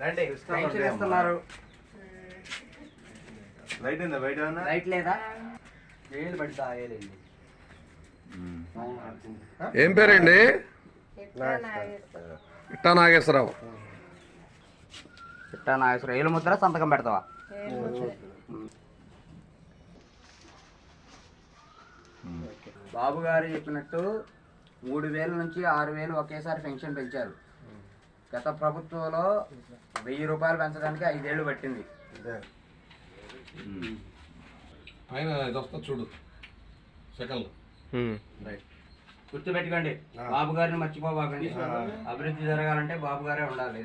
Pension ఇస్తున్నారు. Light ఉందా బయట? లైట్ లేదా? ఏళ్ళు పడితే ఆయేలేండి. ఏం పేరండి? ఇట్టా నాగేశ్వరరావు. ఇట్టా నాగేశ్వరరావు. ఏలు ముద్ర సంతకం పెడతావా? బాబు గారు చెప్పినట్టు 3000 నుంచి 6000 ఒకేసారి పెన్షన్ పెంచారు. గత ప్రభుత్వంలో 1000 రూపాయలు పెంచడానికి 5 ఏళ్ళు పట్టింది. ఆయన ఇది వస్తా చూడు సెకండ్. గుర్తుపెట్టుకోండి, బాబు గారిని మర్చిపోబాకండి. అభివృద్ధి జరగాలంటే బాబు గారే ఉండాలి.